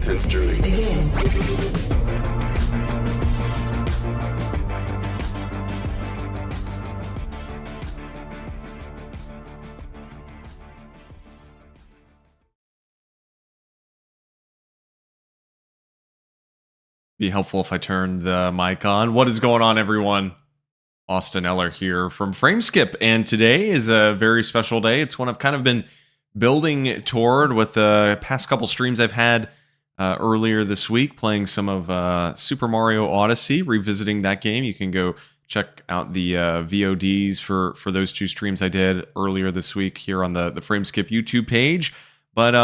intense journey. Be helpful if I turn the mic on. What is going on, everyone? Andie Eller here from Frameskip, and today is a very special day. It's one I've kind of been building toward with the past couple streams I've had earlier this week, playing some of Super Mario Odyssey, revisiting that game. You can go check out the VODs for those two streams I did earlier this week here on the Frameskip YouTube page. But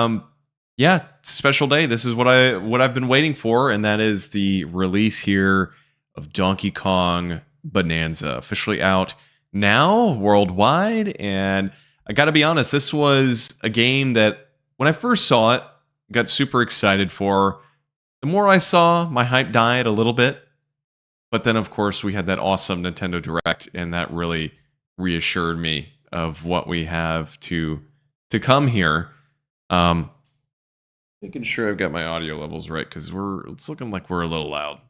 yeah, it's a special day. This is what I've been waiting for, and that is the release here of Donkey Kong Bananza, officially out now worldwide. And I got to be honest, this was a game that when I first saw it, got super excited for. The more I saw, my hype died a little bit. But then, of course, we had that awesome Nintendo Direct, and that really reassured me of what we have to come here. Making sure I've got my audio levels right, because it's looking like we're a little loud.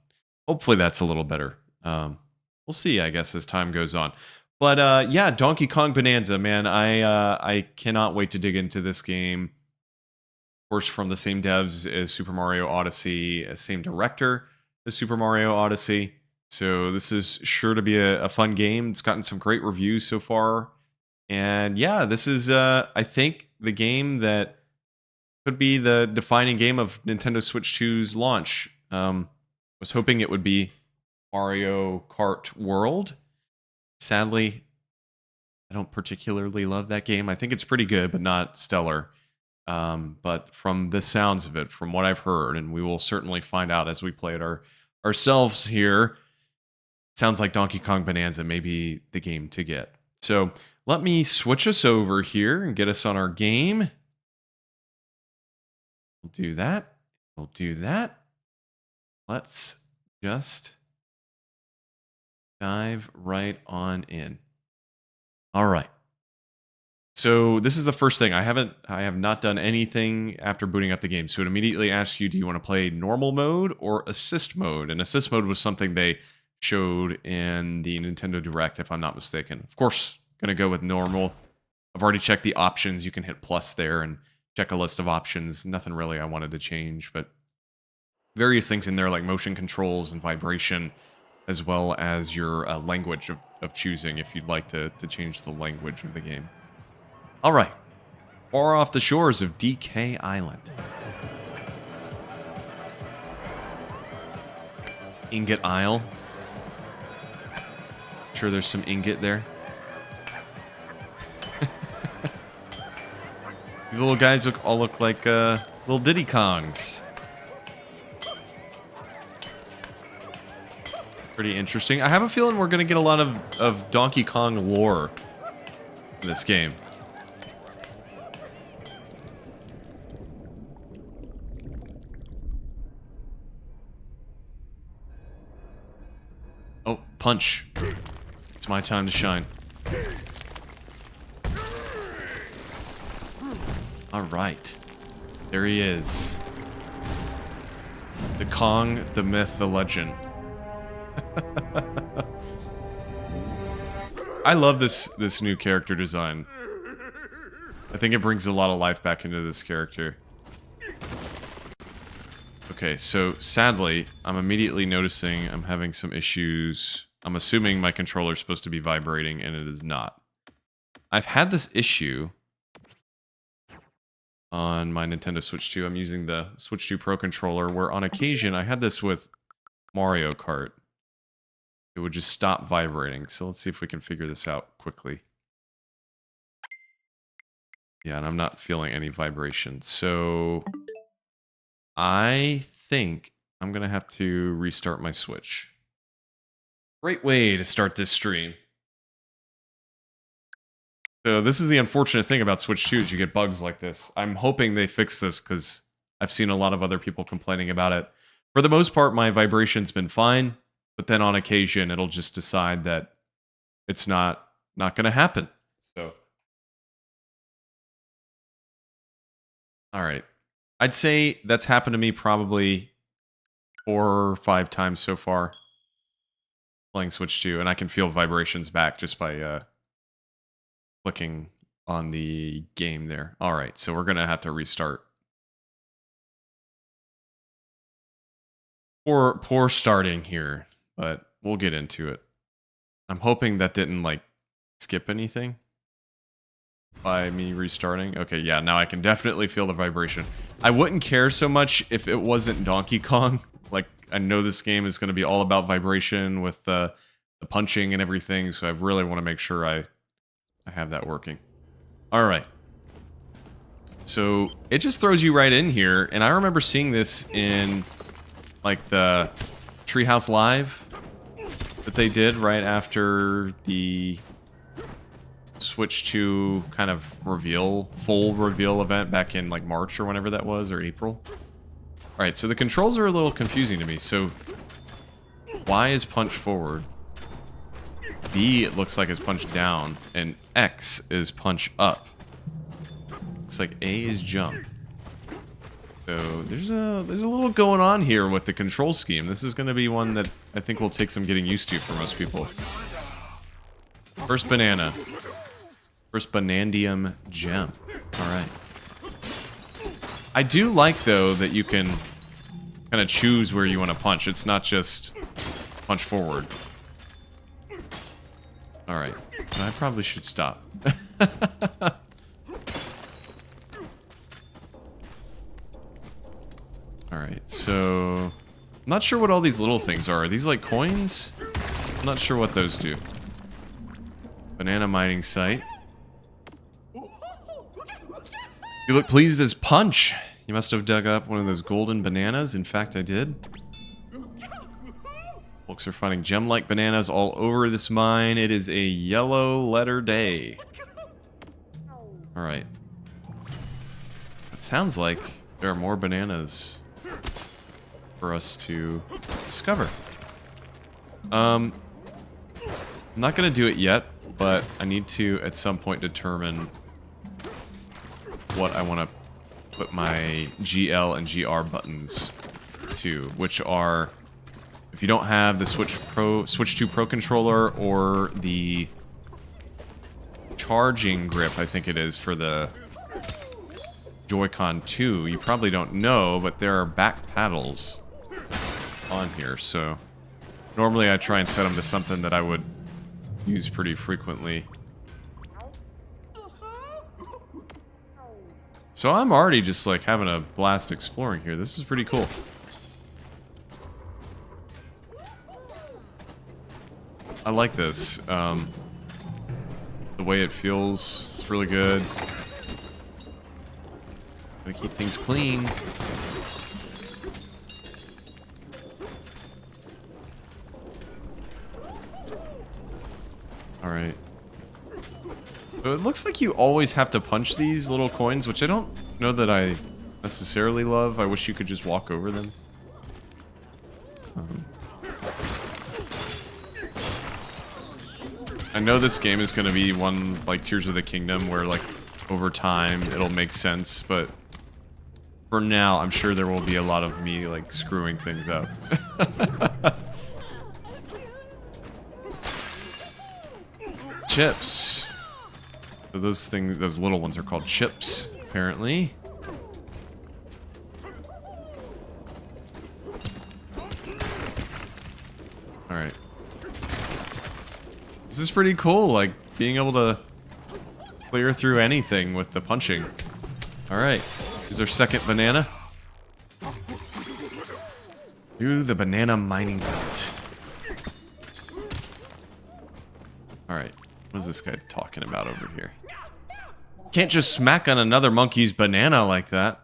Hopefully that's a little better. We'll see, I guess, as time goes on. But yeah, Donkey Kong Bonanza, man, I cannot wait to dig into this game. Of course, from the same devs as Super Mario Odyssey, same director as Super Mario Odyssey. So this is sure to be a fun game. It's gotten some great reviews so far. And yeah, this is, I think, the game that could be the defining game of Nintendo Switch 2's launch. I was hoping it would be Mario Kart World. Sadly, I don't particularly love that game. I think it's pretty good, but not stellar. But from the sounds of it, from what I've heard, and we will certainly find out as we play it ourselves here, it sounds like Donkey Kong Bonanza may be the game to get. So let me switch us over here and get us on our game. We'll do that. We'll do that. Let's just dive right on in. All right. So this is the first thing. I have not done anything after booting up the game. So it immediately asks you, do you want to play normal mode or assist mode? And assist mode was something they showed in the Nintendo Direct, if I'm not mistaken. Of course, going to go with normal. I've already checked the options. You can hit plus there and check a list of options. Nothing really I wanted to change, but various things in there like motion controls and vibration, as well as your language of choosing if you'd like to change the language of the game. All right. Far off the shores of DK Island. Ingot Isle. Sure there's some ingot there. These little guys all look like little Diddy Kongs. Pretty interesting. I have a feeling we're going to get a lot of Donkey Kong lore in this game. Oh, punch. It's my time to shine. All right. There he is. The Kong, the myth, the legend. I love this new character design. I think it brings a lot of life back into this character. Okay, so sadly, I'm immediately noticing I'm having some issues. I'm assuming my controller's supposed to be vibrating, and it is not. I've had this issue on my Nintendo Switch 2. I'm using the Switch 2 Pro controller, where on occasion, I had this with Mario Kart. It would just stop vibrating. So let's see if we can figure this out quickly. Yeah, and I'm not feeling any vibration. So I think I'm going to have to restart my Switch. Great way to start this stream. So this is the unfortunate thing about Switch 2 is you get bugs like this. I'm hoping they fix this because I've seen a lot of other people complaining about it. For the most part, my vibration's been fine, but then on occasion, it'll just decide that it's not going to happen. So, all right. I'd say that's happened to me probably 4 or 5 times so far playing Switch 2, and I can feel vibrations back just by clicking on the game there. All right, so we're gonna have to restart. Poor starting here, but we'll get into it. I'm hoping that didn't like skip anything by me restarting. Okay, yeah, now I can definitely feel the vibration. I wouldn't care so much if it wasn't Donkey Kong. Like, I know this game is going to be all about vibration with the punching and everything, so I really want to make sure I have that working. All right. So it just throws you right in here, and I remember seeing this in like the Treehouse Live that they did right after the Switch 2 kind of full reveal event back in like March or whenever that was, or April. All right, so the controls are a little confusing to me. So Y is punch forward, B it looks like it's punch down, and X is punch up. Looks like A is jump. So there's a little going on here with the control scheme. This is going to be one that I think will take some getting used to for most people. First banana. First Banandium gem. Alright. I do like, though, that you can kind of choose where you want to punch. It's not just punch forward. Alright. So I probably should stop. Alright, so... I'm not sure what all these little things are. Are these like coins? I'm not sure what those do. Banana mining site. You look pleased as punch. You must have dug up one of those golden bananas. In fact, I did. Folks are finding gem-like bananas all over this mine. It is a yellow letter day. Alright. It sounds like there are more bananas for us to discover. I'm not going to do it yet, but I need to, at some point, determine what I want to put my GL and GR buttons to, which are, if you don't have the Switch 2 Pro controller or the charging grip, I think it is, for the Joy-Con 2, you probably don't know, but there are back paddles on here, so normally I try and set them to something that I would use pretty frequently. So I'm already just like having a blast exploring here. This is pretty cool. I like this. The way it feels is really good. Gotta keep things clean. Alright. So it looks like you always have to punch these little coins, which I don't know that I necessarily love. I wish you could just walk over them. I know this game is going to be one like Tears of the Kingdom where like over time it'll make sense, but for now I'm sure there will be a lot of me like screwing things up. Chips. So those little ones are called chips, apparently. Alright. This is pretty cool, like, being able to clear through anything with the punching. Alright. Is our second banana? Do the banana mining belt. Alright. What is this guy talking about over here? Can't just smack on another monkey's banana like that.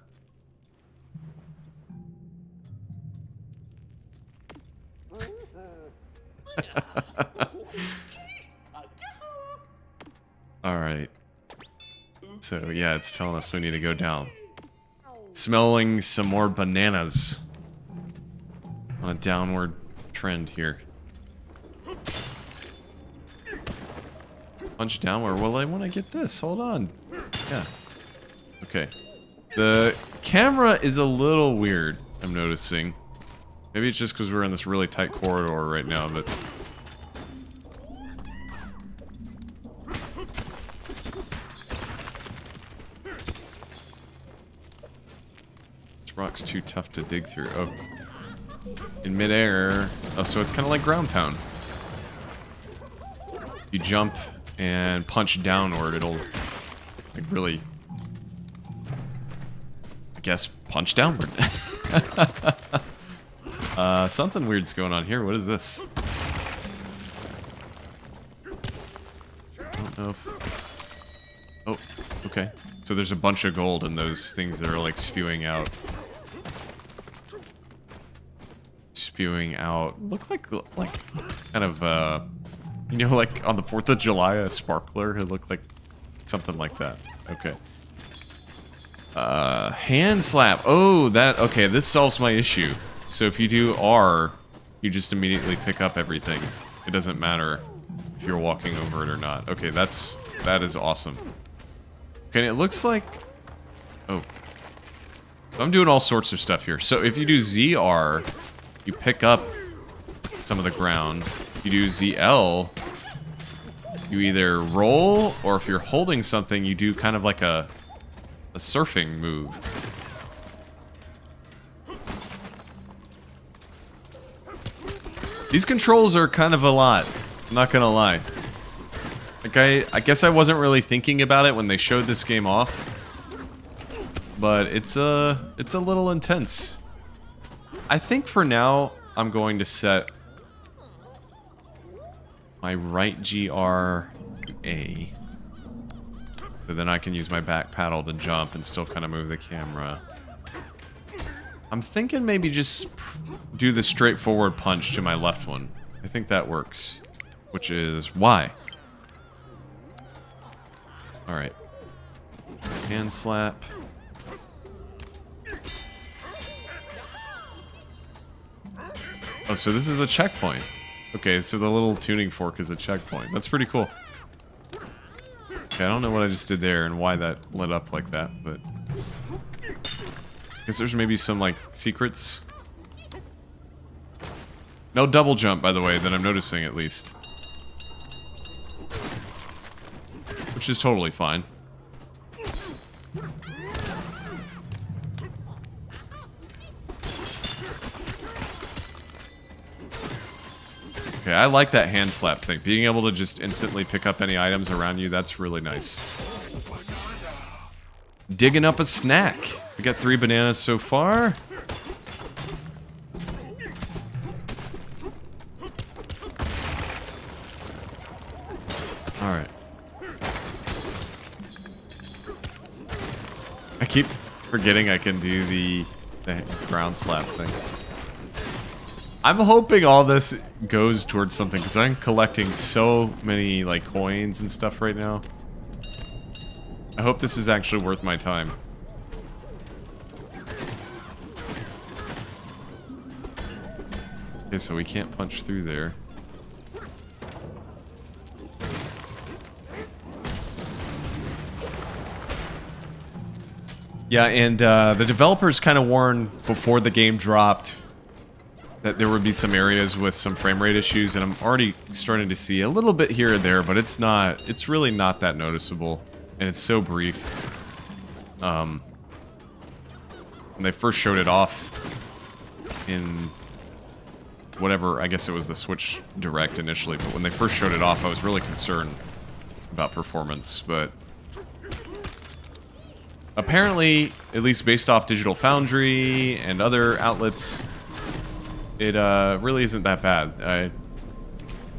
Alright. So, yeah, it's telling us we need to go down. Smelling some more bananas. On a downward trend here. Punch downward. Well, I want to get this. Hold on. Yeah. Okay. The camera is a little weird, I'm noticing. Maybe it's just because we're in this really tight corridor right now, but... This rock's too tough to dig through. Oh. In midair. Oh, so it's kind of like ground pound. You jump and punch downward, it'll like really, I guess, punch downward. Something weird's going on here. What is this? I don't know if... Oh, okay. So there's a bunch of gold in those things that are like spewing out. Look like kind of you know, like on the 4th of July, a sparkler. It looked like something like that. Okay. Hand slap. Oh, that, okay, this solves my issue. So if you do R, you just immediately pick up everything. It doesn't matter if you're walking over it or not. Okay, that is awesome. Okay, and it looks like, oh, I'm doing all sorts of stuff here. So if you do ZR, you pick up some of the ground. If you do ZL, you either roll, or if you're holding something, you do kind of like a surfing move. These controls are kind of a lot, I'm not gonna lie. Like I guess I wasn't really thinking about it when they showed this game off, but it's a little intense. I think for now, I'm going to set my right GR to A. So then I can use my back paddle to jump and still kind of move the camera. I'm thinking maybe just do the straightforward punch to my left one. I think that works. Which is Y. Alright. Hand slap. Oh, so this is a checkpoint. Okay, so the little tuning fork is a checkpoint. That's pretty cool. Okay, I don't know what I just did there and why that lit up like that, but... I guess there's maybe some, like, secrets. No double jump, by the way, that I'm noticing, at least. Which is totally fine. Okay, I like that hand slap thing. Being able to just instantly pick up any items around you, that's really nice. Digging up a snack. We got 3 bananas so far. Alright. I keep forgetting I can do the ground slap thing. I'm hoping all this goes towards something, because I'm collecting so many, like, coins and stuff right now. I hope this is actually worth my time. Okay, so we can't punch through there. Yeah, and the developers kind of warned before the game dropped that there would be some areas with some frame rate issues, and I'm already starting to see a little bit here and there, but it's really not that noticeable, and it's so brief. When they first showed it off in whatever, I guess it was the Switch Direct initially, but when they first showed it off, I was really concerned about performance, but apparently, at least based off Digital Foundry and other outlets, it really isn't that bad.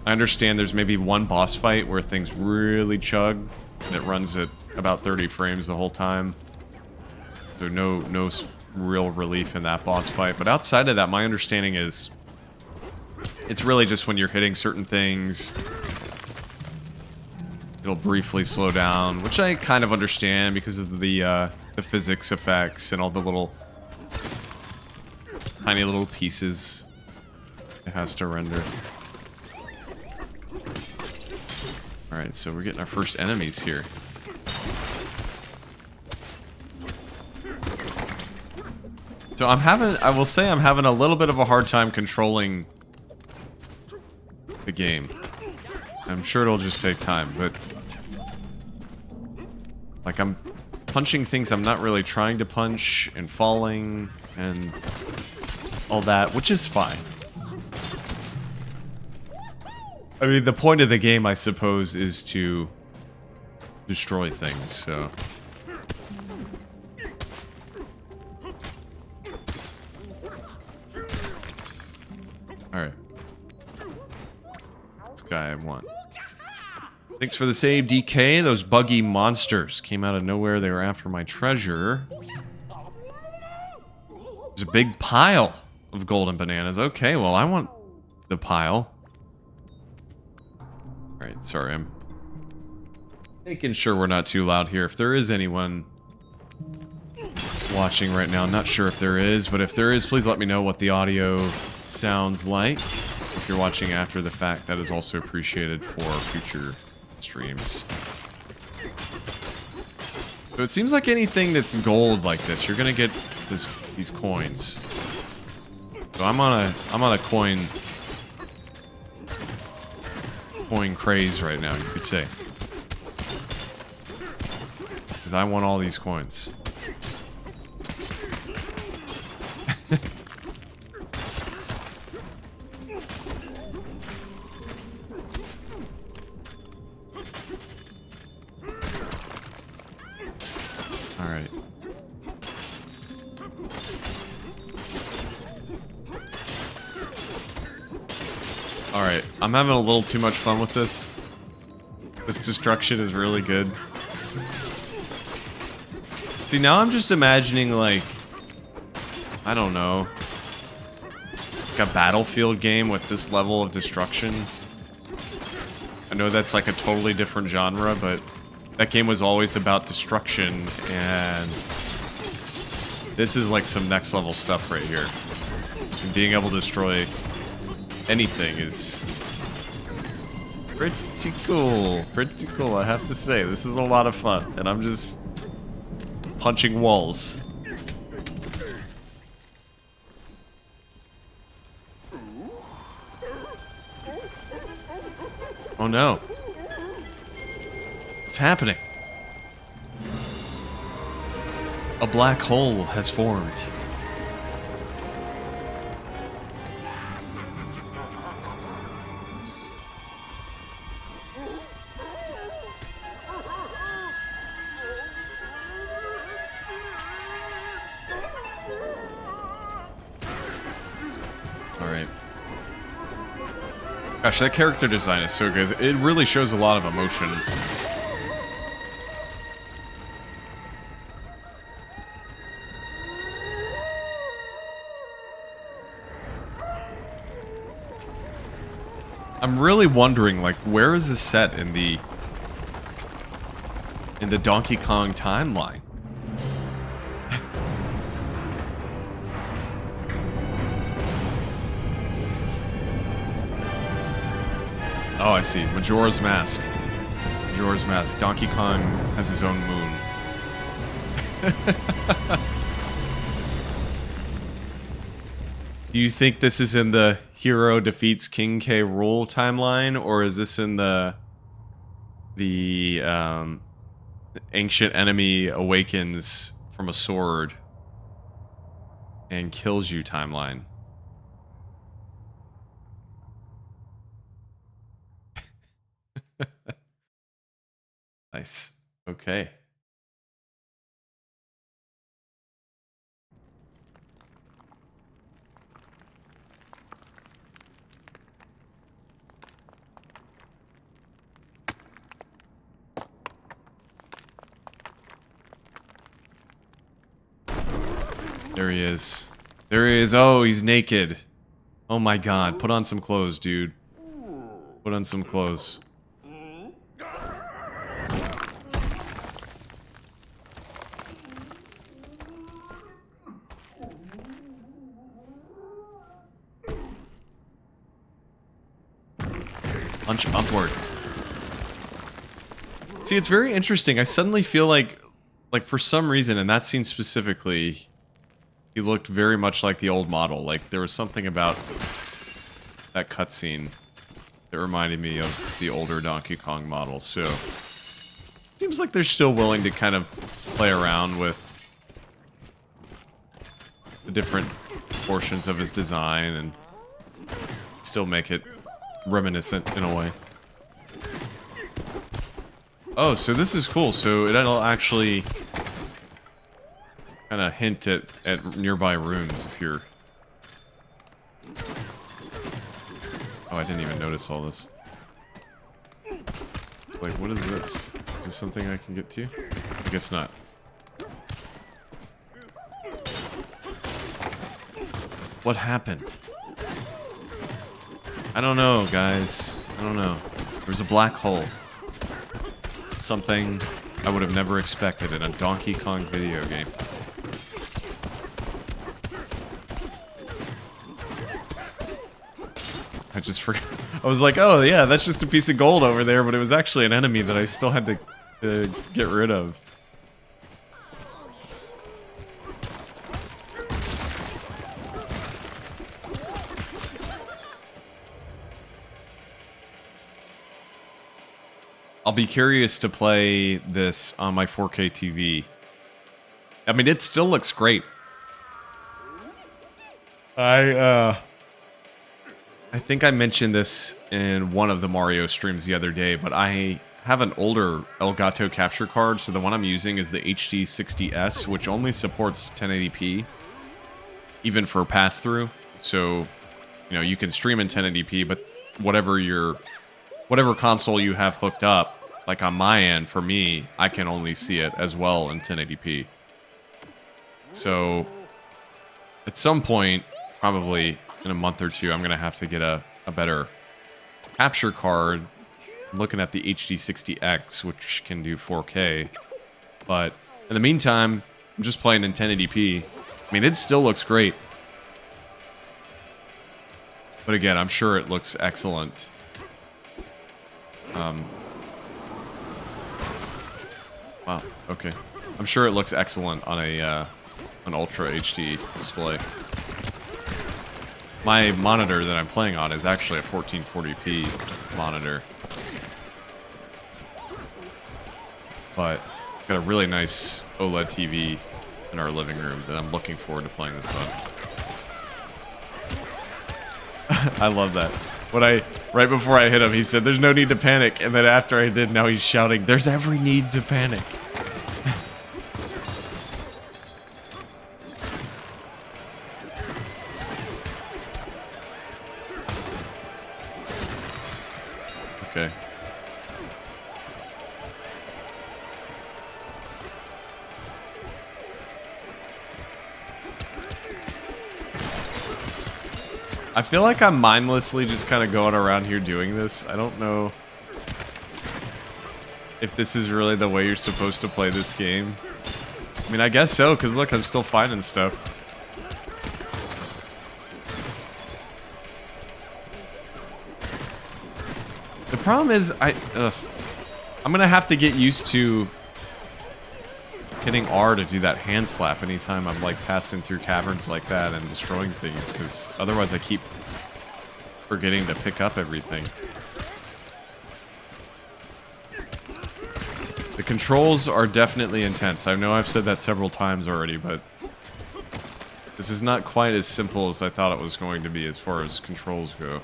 I understand there's maybe one boss fight where things really chug, that runs at about 30 frames the whole time. So no real relief in that boss fight. But outside of that, my understanding is it's really just when you're hitting certain things, it'll briefly slow down, which I kind of understand because of the physics effects and all the little tiny little pieces it has to render. Alright, so we're getting our first enemies here. So I will say I'm having a little bit of a hard time controlling the game. I'm sure it'll just take time, but like I'm punching things I'm not really trying to punch and falling and all that, which is fine. I mean, the point of the game, I suppose, is to destroy things, so... Alright. This guy I want. Thanks for the save, DK. Those buggy monsters came out of nowhere. They were after my treasure. There's a big pile of golden bananas. Okay, well, I want the pile. Alright, sorry, I'm making sure we're not too loud here. If there is anyone watching right now, I'm not sure if there is, but if there is, please let me know what the audio sounds like. If you're watching after the fact, that is also appreciated for future streams. So it seems like anything that's gold like this, you're gonna get these coins. So I'm on a coin craze right now, you could say. Because I want all these coins. Alright. Alright, I'm having a little too much fun with this. This destruction is really good. See, now I'm just imagining, like, I don't know, like a Battlefield game with this level of destruction. I know that's like a totally different genre, but that game was always about destruction, and this is like some next level stuff right here. And being able to destroy anything is pretty cool. Pretty cool, I have to say. This is a lot of fun, and I'm just punching walls. Oh no. What's happening? A black hole has formed. Alright. Gosh, that character design is so good. It really shows a lot of emotion. I'm really wondering, like, where is this set in the Donkey Kong timeline? Oh, I see. Majora's Mask. Majora's Mask. Donkey Kong has his own moon. Do you think this is in the hero defeats King K. Rool timeline, or is this in the ancient enemy awakens from a sword and kills you timeline? Nice. Okay. There he is. There he is. Oh, he's naked. Oh my god. Put on some clothes, dude. Put on some clothes. Punch upward. See, it's very interesting. I suddenly feel like for some reason, in that scene specifically, he looked very much like the old model. Like, there was something about that cutscene that reminded me of the older Donkey Kong model. So, seems like they're still willing to kind of play around with the different portions of his design and still make it reminiscent in a way. Oh, so this is cool. So it'll actually kind of hint at nearby rooms if you're... Oh, I didn't even notice all this. Like, what is this? Is this something I can get to? I guess not. What happened? I don't know, guys. I don't know. There's a black hole. Something I would have never expected in a Donkey Kong video game. I just forgot. I was like, oh yeah, that's just a piece of gold over there, but it was actually an enemy that I still had to get rid of. I'll be curious to play this on my 4K TV. I mean, it still looks great. I think I mentioned this in one of the Mario streams the other day, but I have an older Elgato capture card, so the one I'm using is the HD60S, which only supports 1080p, even for pass-through. So, you know, you can stream in 1080p, but whatever console you have hooked up, like on my end, for me, I can only see it as well in 1080p. So, at some point, probably in a month or two, I'm going to have to get a better capture card. I'm looking at the HD60X, which can do 4K. But in the meantime, I'm just playing in 1080p. I mean, it still looks great. But again, I'm sure it looks excellent. Wow, okay. I'm sure it looks excellent on an Ultra HD display. My monitor that I'm playing on is actually a 1440p monitor. But got a really nice OLED TV in our living room that I'm looking forward to playing this on. I love that. Right before I hit him, he said, "There's no need to panic." And then after I did, now he's shouting, "There's every need to panic." Okay. I feel like I'm mindlessly just kind of going around here doing this. I don't know if this is really the way you're supposed to play this game. I mean, I guess so, because look, I'm still finding stuff. The problem is, I'm gonna have to get used to hitting R to do that hand slap anytime I'm like passing through caverns like that and destroying things, because otherwise I keep forgetting to pick up everything. The controls are definitely intense. I know I've said that several times already, but this is not quite as simple as I thought it was going to be as far as controls go.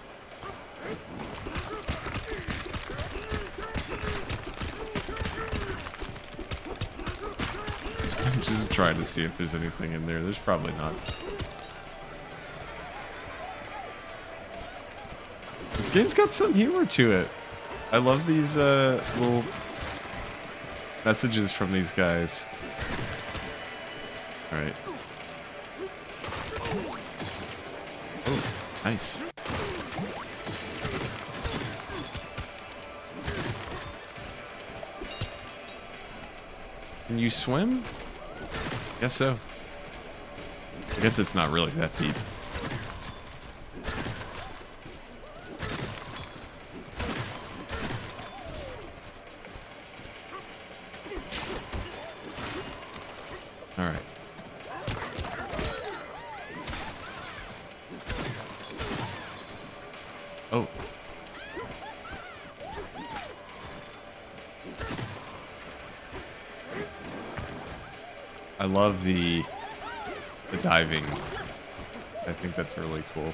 Just trying to see if there's anything in there. There's probably not. This game's got some humor to it. I love these little messages from these guys. Alright. Oh, nice. Can you swim? Guess so. I guess it's not really that deep. Alright. Oh. I love the diving. I think that's really cool.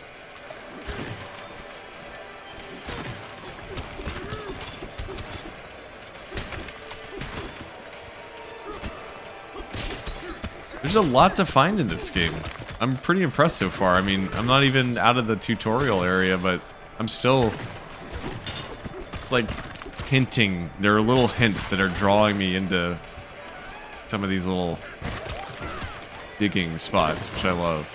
There's a lot to find in this game. I'm pretty impressed so far. I mean, I'm not even out of the tutorial area, but I'm still... It's like hinting. There are little hints that are drawing me into some of these little digging spots, which I love.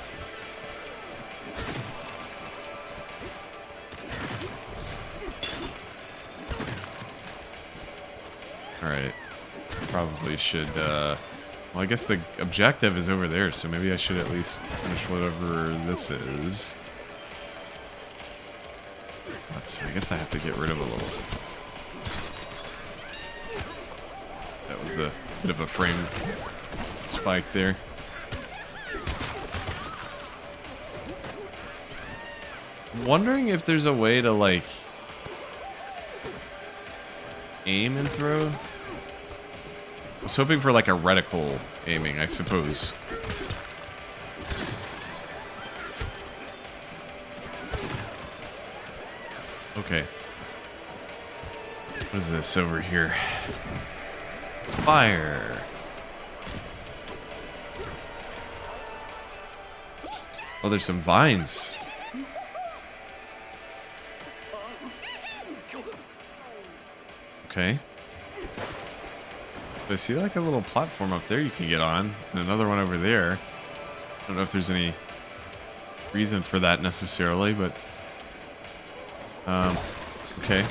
Alright. Probably should, well, I guess the objective is over there, so maybe I should at least finish whatever this is. So I guess I have to get rid of a little. That was a bit of a frame spike there. I'm wondering if there's a way to, like, aim and throw. I was hoping for, like, a reticle aiming, I suppose. Okay. What is this over here? Fire. Oh, there's some vines. Okay. I see like a little platform up there you can get on, and another one over there. I don't know if there's any reason for that necessarily, but okay.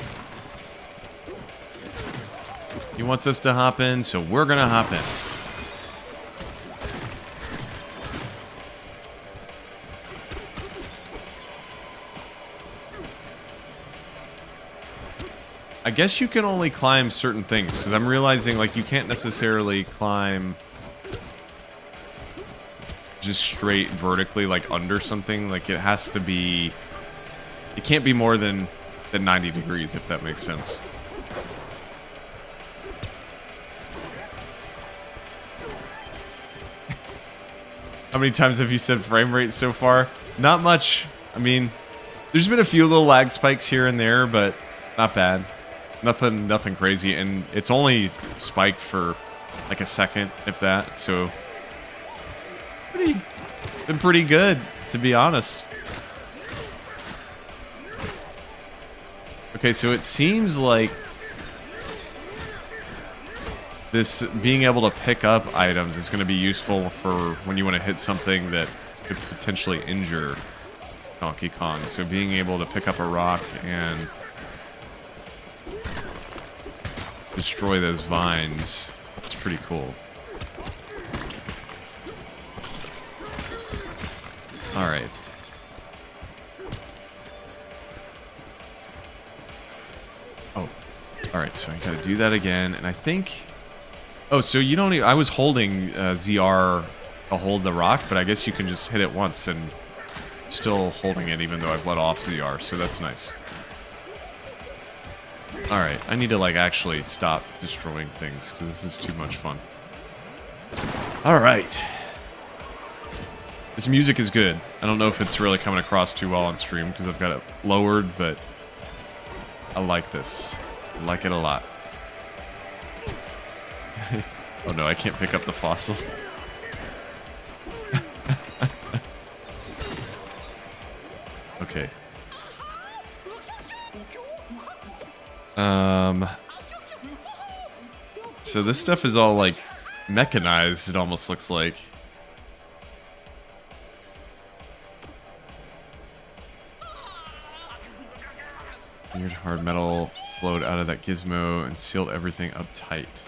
He wants us to hop in, so we're gonna hop in. I guess you can only climb certain things, because I'm realizing, like, you can't necessarily climb just straight vertically, like, under something. Like, it has to be... It can't be more than 90 degrees, if that makes sense. How many times have you said frame rate so far? Not much. I mean, there's been a few little lag spikes here and there, but not bad. Nothing crazy, and it's only spiked for like a second, if that. So, been pretty good, to be honest. Okay, so it seems like this being able to pick up items is going to be useful for when you want to hit something that could potentially injure Donkey Kong. So being able to pick up a rock and destroy those vines, it's pretty cool. Alright. Oh. Alright, so I gotta do that again, and I think... Oh, so you don't even... I was holding ZR to hold the rock, but I guess you can just hit it once and still holding it even though I've let off ZR, so that's nice. Alright, I need to, like, actually stop destroying things, because this is too much fun. Alright. This music is good. I don't know if it's really coming across too well on stream, because I've got it lowered, but I like this. I like it a lot. Oh no, I can't pick up the fossil. Okay. So this stuff is all, like, mechanized, it almost looks like. Weird hard metal flowed out of that gizmo and sealed everything up tight.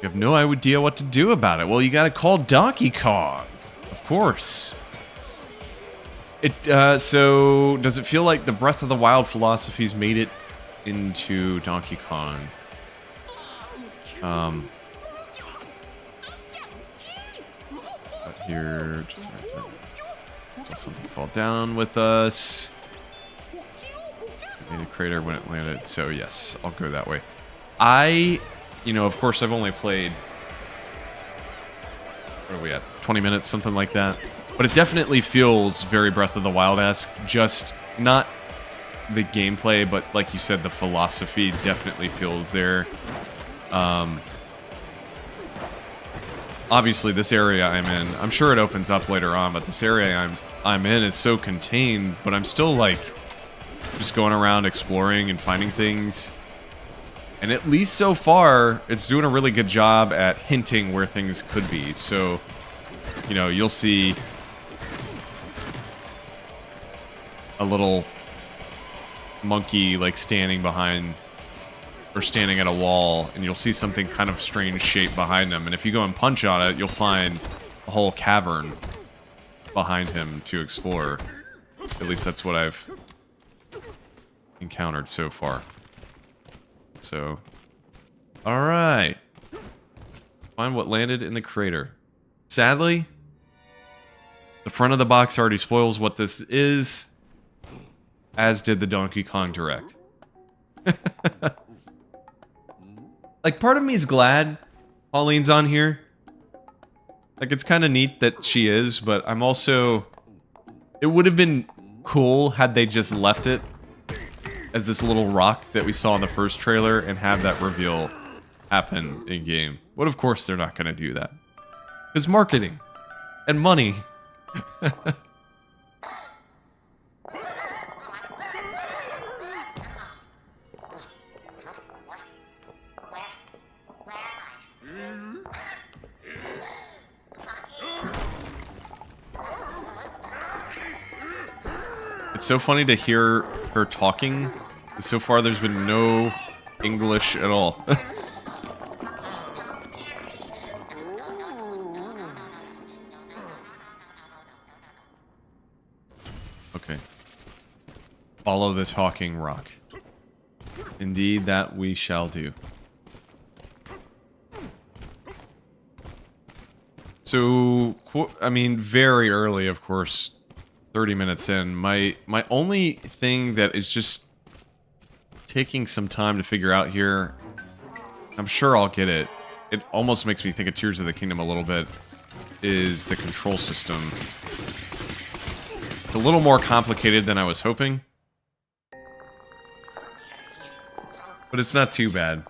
You have no idea what to do about it. Well, you gotta call Donkey Kong. Of course. So, does it feel like the Breath of the Wild philosophies made it into Donkey Kong? But here, just right there. Saw something fall down with us. Made a crater when it landed, so yes, I'll go that way. Of course, I've only played... Where are we at? 20 minutes, something like that. But it definitely feels very Breath of the Wild-esque. Just not the gameplay, but like you said, the philosophy definitely feels there. Obviously, this area I'm in, I'm sure it opens up later on, but this area I'm in is so contained, but I'm still like just going around exploring and finding things. And at least so far, it's doing a really good job at hinting where things could be. So, you'll see a little monkey like standing behind or standing at a wall, and you'll see something kind of strange shape behind them. And if you go and punch on it, you'll find a whole cavern behind him to explore. At least that's what I've encountered so far. So, alright. Find what landed in the crater. Sadly, the front of the box already spoils what this is, as did the Donkey Kong Direct. Like, part of me is glad Pauline's on here. Like, it's kind of neat that she is, but I'm also... It would have been cool had they just left it as this little rock that we saw in the first trailer and have that reveal happen in-game. But of course they're not going to do that. It's marketing. And money. It's so funny to hear her talking. So far, there's been no English at all. Okay. Follow the talking rock. Indeed, that we shall do. So, I mean, very early, of course, 30 minutes in. My only thing that is just taking some time to figure out here, I'm sure I'll get it. It almost makes me think of Tears of the Kingdom a little bit, is the control system. It's a little more complicated than I was hoping. But it's not too bad.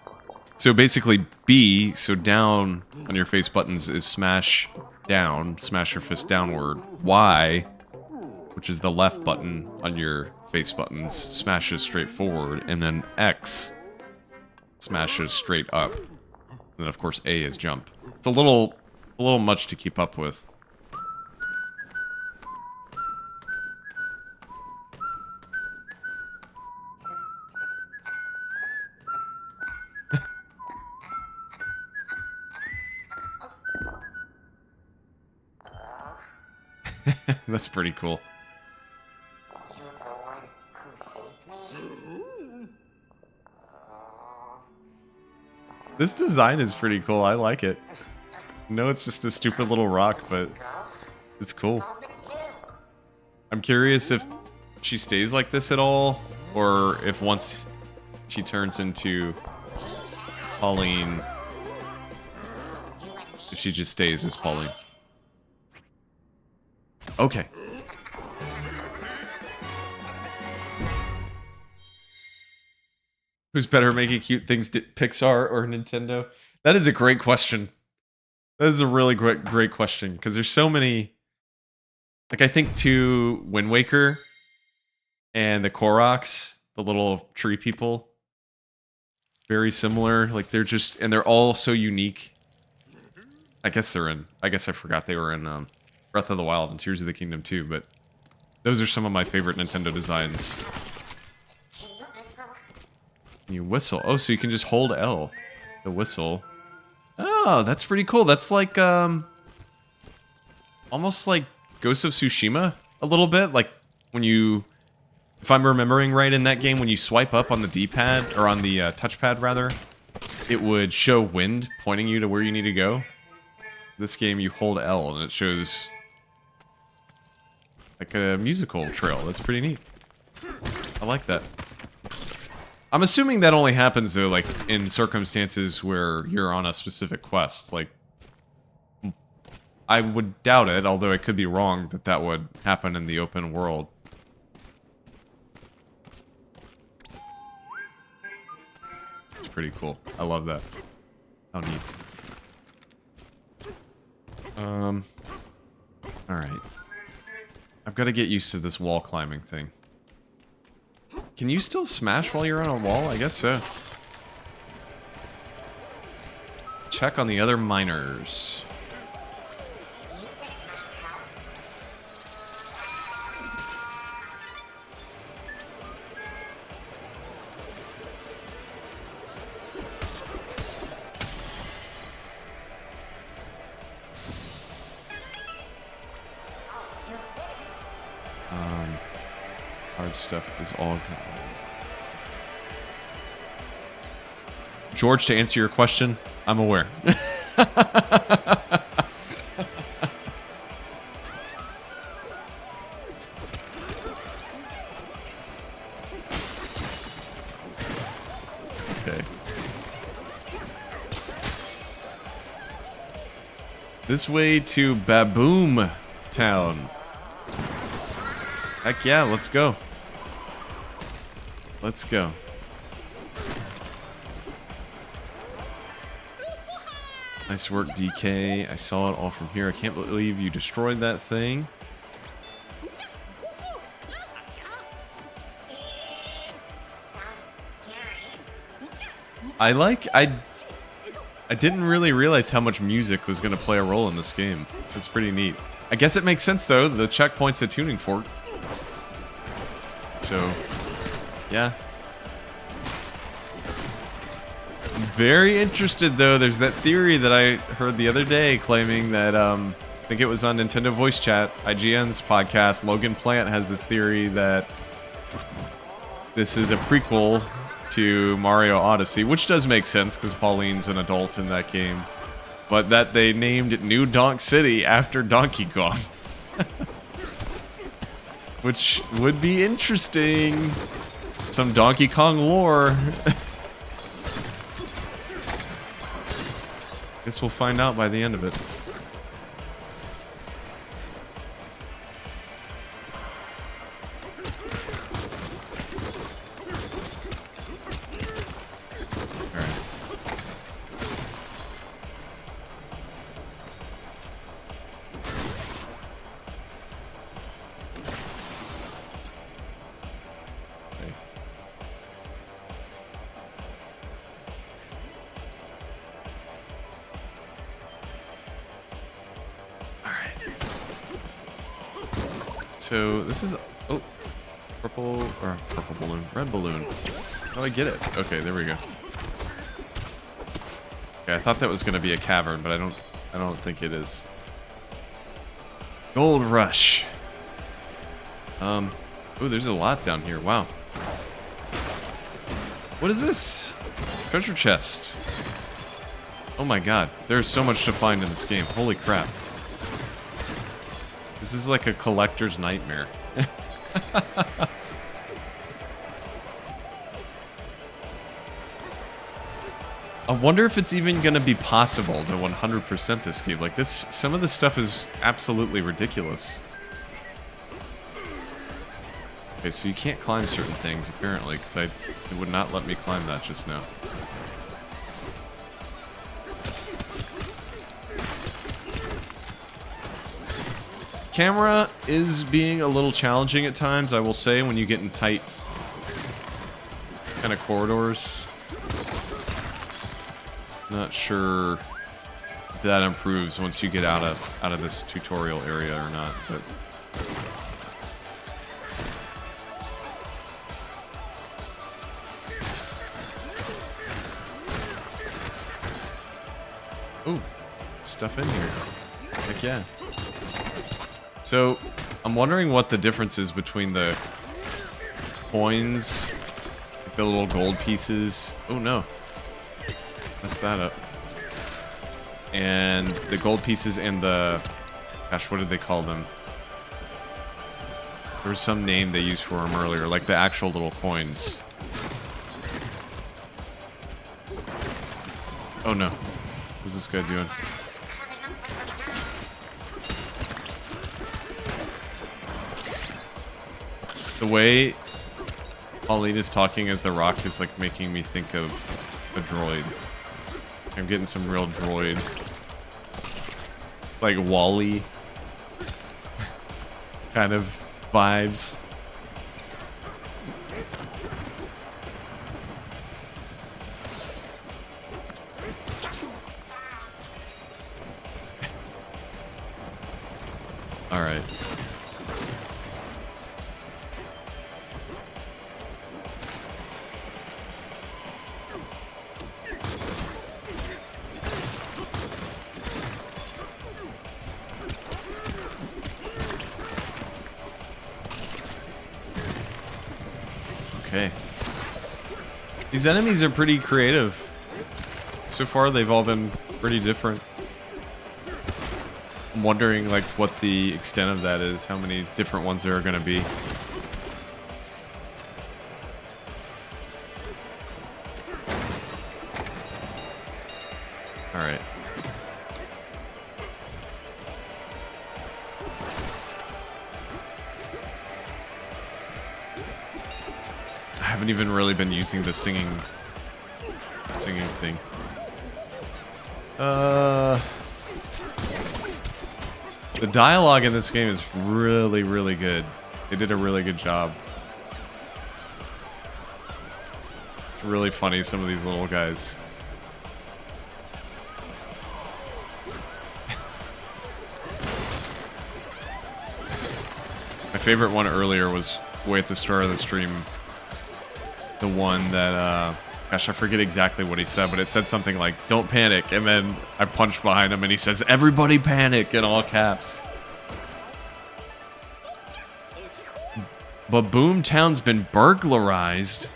So basically B, so down on your face buttons is smash down, smash your fist downward. Y, which is the left button on your face buttons, smashes straight forward, and then X smashes straight up. And then of course A is jump. It's a little much to keep up with. That's pretty cool. This design is pretty cool. I like it. No, it's just a stupid little rock, but it's cool. I'm curious if she stays like this at all, or if once she turns into Pauline, if she just stays as Pauline. Okay. Who's better at making cute things, Pixar or Nintendo? That is a great question. That is a really great question, because there's so many... Like, I think to Wind Waker and the Koroks, the little tree people, very similar. Like, they're just... And they're all so unique. I guess I forgot they were in Breath of the Wild and Tears of the Kingdom too, but those are some of my favorite Nintendo designs. You whistle. Oh, so you can just hold L. The whistle. Oh, that's pretty cool. That's like, almost like Ghost of Tsushima, a little bit. Like, when you... If I'm remembering right in that game, when you swipe up on the D-pad, or on the touchpad, rather, it would show wind pointing you to where you need to go. This game, you hold L, and it shows like a musical trail. That's pretty neat. I like that. I'm assuming that only happens though, like in circumstances where you're on a specific quest. Like, I would doubt it, although I could be wrong that that would happen in the open world. It's pretty cool. I love that. How neat. Alright. I've got to get used to this wall climbing thing. Can you still smash while you're on a wall? I guess so. Check on the other miners. Hard stuff is all... George, to answer your question, I'm aware. Okay. This way to Baboom Town. Heck yeah, let's go. Let's go. Nice work, DK. I saw it all from here. I can't believe you destroyed that thing. I didn't really realize how much music was going to play a role in this game. That's pretty neat. I guess it makes sense, though. The checkpoint's a tuning fork. So, yeah. Very interested, though. There's that theory that I heard the other day claiming that, I think it was on Nintendo Voice Chat, IGN's podcast, Logan Plant has this theory that this is a prequel to Mario Odyssey, which does make sense because Pauline's an adult in that game, but that they named New Donk City after Donkey Kong. Which would be interesting. Some Donkey Kong lore. Guess we'll find out by the end of it. So this is, oh, purple balloon, red balloon. How do I get it? Okay, there we go. Okay, I thought that was going to be a cavern, but I don't think it is. Gold Rush. Oh, there's a lot down here. Wow. What is this? Treasure chest. Oh my god, there's so much to find in this game. Holy crap. This is like a collector's nightmare. I wonder if it's even going to be possible to 100% this game. Like this, some of this stuff is absolutely ridiculous. Okay, so you can't climb certain things apparently, because it would not let me climb that just now. Camera is being a little challenging at times, I will say, when you get in tight kind of corridors. Not sure if that improves once you get out of this tutorial area or not, but ooh, stuff in here. Heck yeah. So, I'm wondering what the difference is between the coins, like the little gold pieces. Oh no. Messed that up. And the gold pieces and the... Gosh, what did they call them? There was some name they used for them earlier, like the actual little coins. Oh no. What's this guy doing? The way Pauline is talking as the Rock is like making me think of a droid. I'm getting some real droid. Like Wall-E kind of vibes. All right. Okay. These enemies are pretty creative. So far, they've all been pretty different. I'm wondering, like, what the extent of that is, how many different ones there are going to be. All right. I haven't even really been using the singing thing. The dialogue in this game is really, really good. They did a really good job. It's really funny, some of these little guys. My favorite one earlier was way at the start of the stream. The one that, gosh, I forget exactly what he said, but it said something like, "Don't panic," and then I punched behind him and he says, "Everybody panic," in all caps. But Boomtown's been burglarized.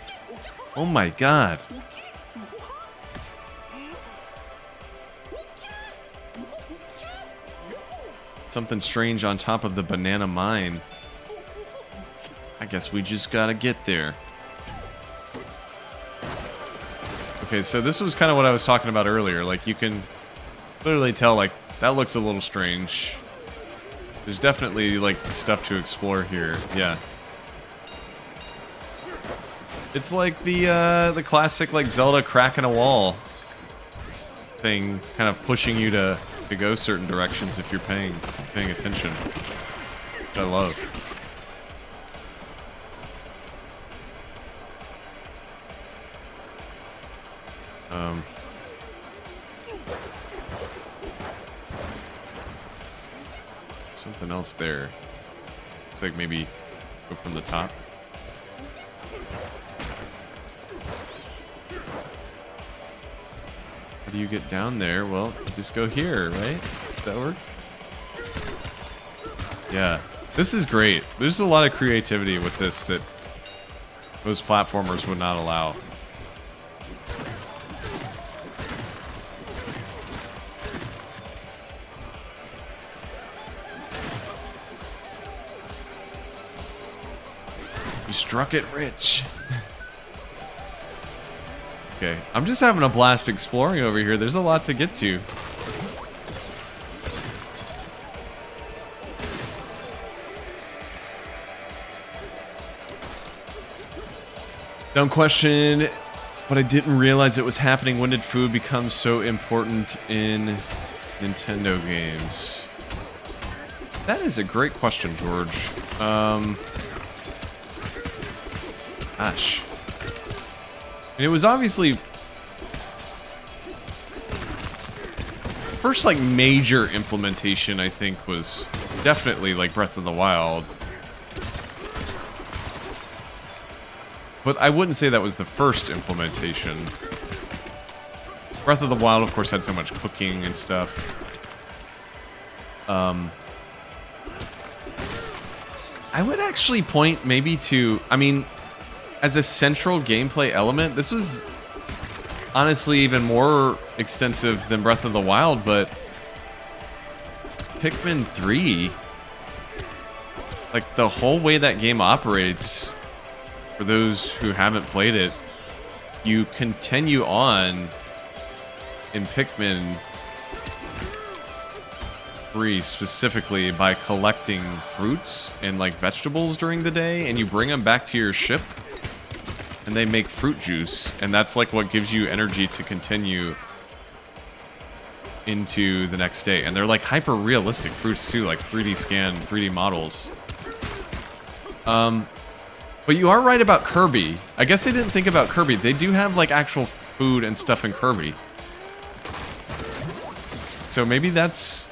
Oh my god. Something strange on top of the banana mine. I guess we just gotta get there. Okay, so this was kind of what I was talking about earlier. Like, you can clearly tell, like, that looks a little strange. There's definitely, like, stuff to explore here. Yeah. It's like the classic, like, Zelda cracking a wall thing, kind of pushing you to go certain directions if you're paying attention. Which I love. Something else there. It's like maybe go from the top. How do you get down there? Well, just go here, right? Does that work? Yeah. This is great. There's a lot of creativity with this that most platformers would not allow. You struck it rich. Okay, I'm just having a blast exploring over here. There's a lot to get to. Don't question, but I didn't realize it was happening. When did food become so important in Nintendo games? That is a great question, George. Gosh. And it was obviously first, like, major implementation, I think, was definitely, like, Breath of the Wild. But I wouldn't say that was the first implementation. Breath of the Wild, of course, had so much cooking and stuff. I would actually point maybe to, I mean, as a central gameplay element, this was honestly even more extensive than Breath of the Wild, but Pikmin 3 like the whole way that game operates, for those who haven't played it, you continue on in Pikmin 3 specifically by collecting fruits and like vegetables during the day, and you bring them back to your ship and they make fruit juice, and that's like what gives you energy to continue into the next day. And they're like hyper realistic fruits too, like 3D scan, 3D models. But you are right about Kirby. I guess they didn't think about Kirby. They do have like actual food and stuff in Kirby. So maybe that's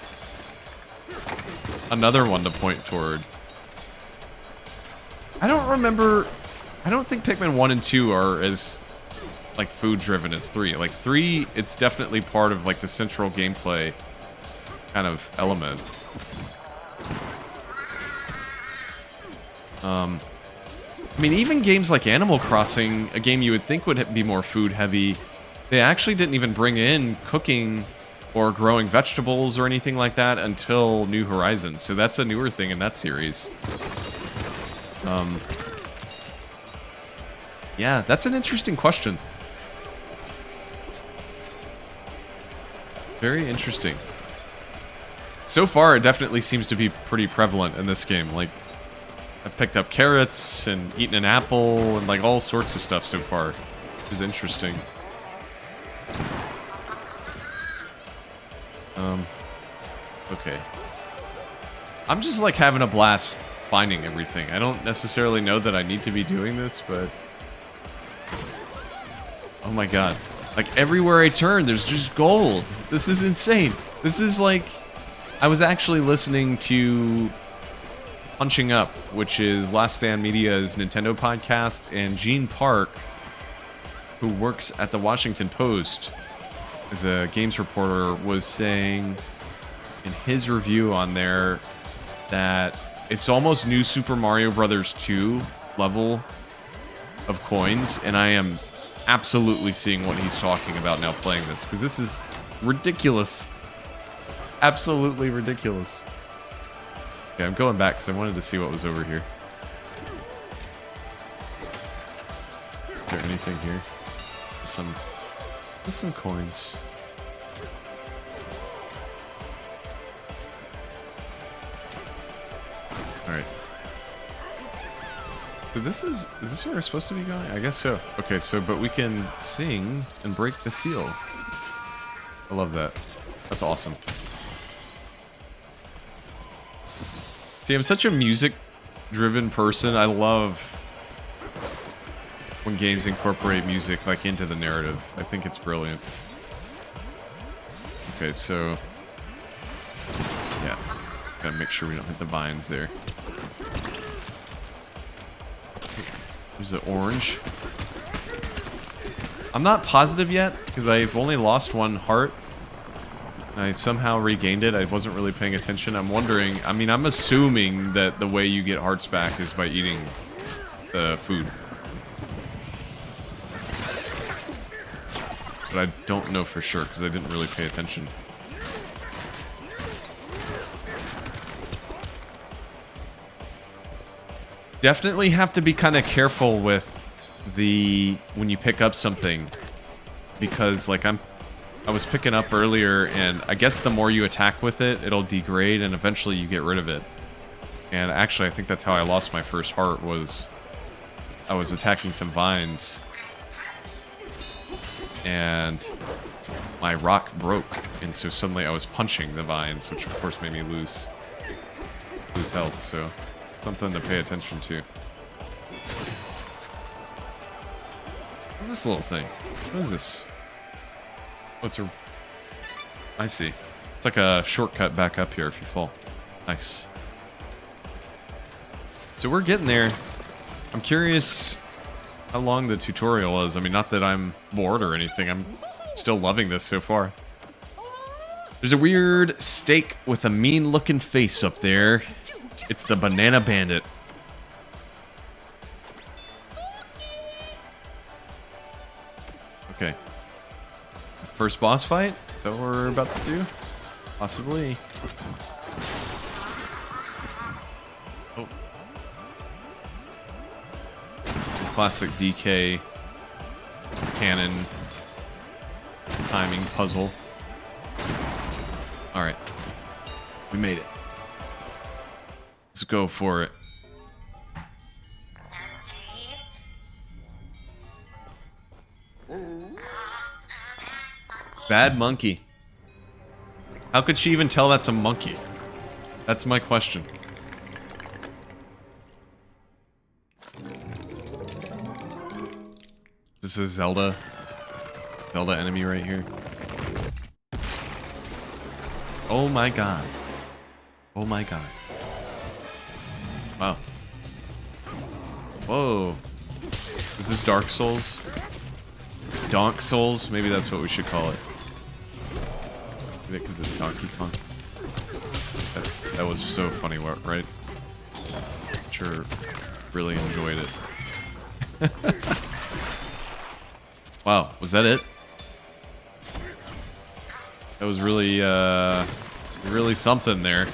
another one to point toward. I don't think Pikmin 1 and 2 are as like food driven as 3. Like 3, it's definitely part of like the central gameplay kind of element. I mean, even games like Animal Crossing, a game you would think would be more food heavy, they actually didn't even bring in cooking or growing vegetables or anything like that until New Horizons. So that's a newer thing in that series. Yeah, that's an interesting question. Very interesting. So far, it definitely seems to be pretty prevalent in this game. Like, I've picked up carrots and eaten an apple and like all sorts of stuff so far, which is interesting. Okay. I'm just like having a blast finding everything. I don't necessarily know that I need to be doing this, but... Oh my god. Like everywhere I turn, there's just gold. This is insane. This is like... I was actually listening to Punching Up, which is Last Stand Media's Nintendo podcast, and Gene Park, who works at the Washington Post as a games reporter, was saying in his review on there that it's almost New Super Mario Brothers 2 level of coins, and I am absolutely seeing what he's talking about now playing this, because this is ridiculous. Absolutely ridiculous. Okay, I'm going back because I wanted to see what was over here. Is there anything here? Just some coins. Alright. So is this where we're supposed to be going? I guess so. Okay, so, but we can sing and break the seal. I love that. That's awesome. See, I'm such a music-driven person. I love when games incorporate music, like, into the narrative. I think it's brilliant. Okay, so... yeah. Gotta make sure we don't hit the vines there. There's the orange. I'm not positive yet, because I've only lost one heart. I somehow regained it. I wasn't really paying attention. I'm wondering... I mean, I'm assuming that the way you get hearts back is by eating the food. But I don't know for sure, because I didn't really pay attention. Definitely have to be kind of careful with when you pick up something, because like I was picking up earlier, and I guess the more you attack with it, it'll degrade, and eventually you get rid of it. And actually, I think that's how I lost my first heart, was I was attacking some vines, and my rock broke, and so suddenly I was punching the vines, which of course made me lose health, so something to pay attention to. What's this little thing? What is this? Oh, it's a... I see. It's like a shortcut back up here if you fall. Nice. So we're getting there. I'm curious how long the tutorial is. I mean, not that I'm bored or anything. I'm still loving this so far. There's a weird steak with a mean-looking face up there. It's the Banana Bandit. Okay. First boss fight? Is that what we're about to do? Possibly. Oh, classic DK cannon timing puzzle. All right, we made it. Let's go for it. Bad monkey. How could she even tell that's a monkey? That's my question. This is Zelda enemy right here. Oh my god. Oh my god. Wow. Whoa. Is this Dark Souls? Donk Souls? Maybe that's what we should call it. Because it's Donkey Kong. That was so funny, right? Sure, really enjoyed it. Wow, was that it? That was really, really something there.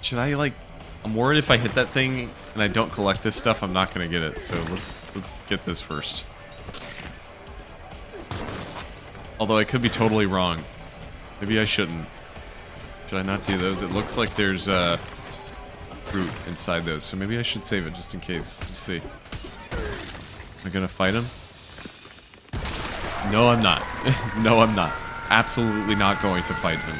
Should I, like... I'm worried if I hit that thing and I don't collect this stuff, I'm not gonna get it. So let's get this first. Although I could be totally wrong. Maybe I shouldn't. Should I not do those? It looks like there's fruit inside those, so maybe I should save it just in case. Let's see. Am I gonna fight him? No, I'm not. No, I'm not. Absolutely not going to fight him.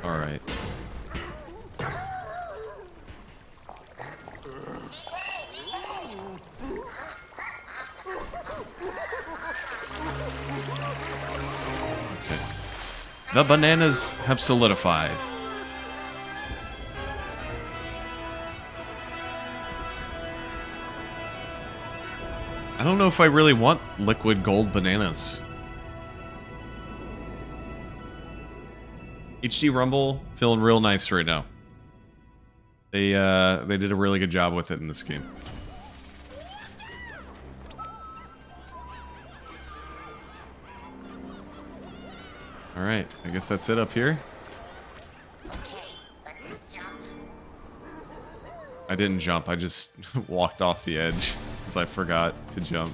Alright. Okay. The bananas have solidified. I don't know if I really want liquid gold bananas. HD Rumble feeling real nice right now. They did a really good job with it in this game. All right, I guess that's it up here. I didn't jump. I just walked off the edge because I forgot to jump.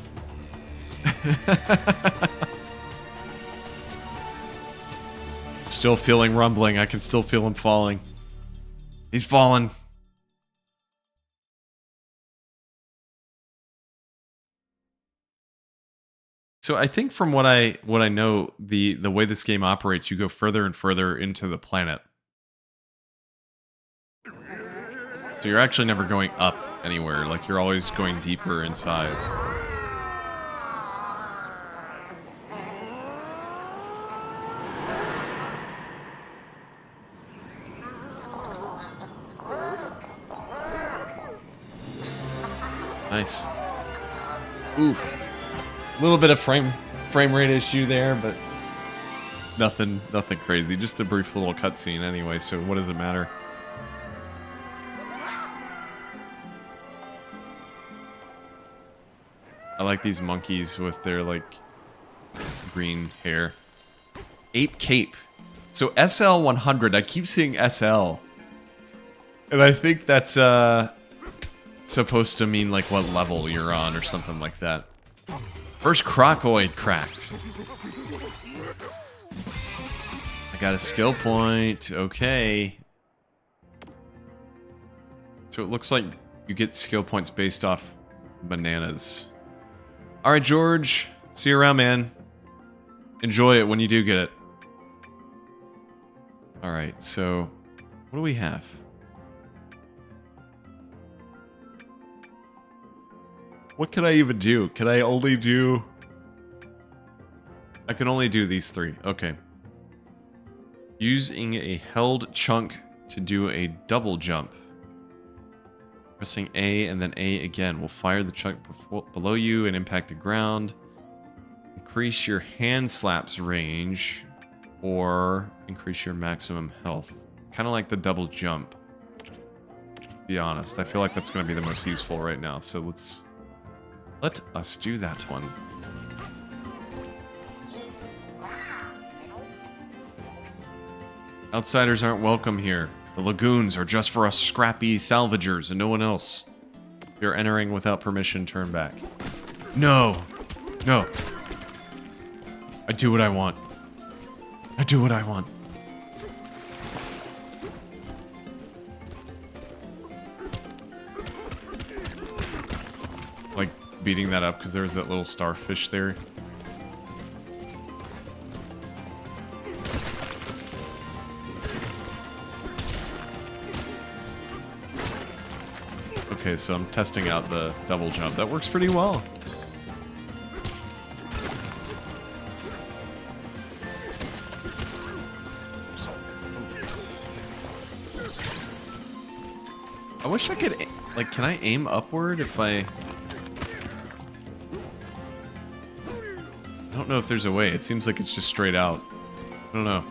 Still feeling rumbling. I can still feel him falling. He's fallen. So I think from what I know, the way this game operates, you go further and further into the planet. So you're actually never going up anywhere. Like you're always going deeper inside. Nice. Ooh. A little bit of frame rate issue there, but nothing crazy. Just a brief little cutscene anyway, so what does it matter? I like these monkeys with their, like, green hair. Ape Cape. So SL 100, I keep seeing SL. And I think that's, supposed to mean, like, what level you're on or something like that. First Crocoid cracked. I got a skill point. Okay. So it looks like you get skill points based off bananas. Alright, George. See you around, man. Enjoy it when you do get it. Alright, so what do we have? What can I even do? Can I only do... I can only do these three. Okay. Using a held chunk to do a double jump. Pressing A and then A again will fire the chunk below you and impact the ground. Increase your hand slaps range or increase your maximum health. Kind of like the double jump. To be honest, I feel like that's going to be the most useful right now. So let's Let us do that one. Outsiders aren't welcome here. The lagoons are just for us scrappy salvagers and no one else. If you're entering without permission, turn back. No! No! I do what I want. I do what I want. Like, beating that up because there was that little starfish there. Okay, so I'm testing out the double jump. That works pretty well. I wish I could, like, can I aim upward if I don't know if there's a way. It seems like it's just straight out. I don't know.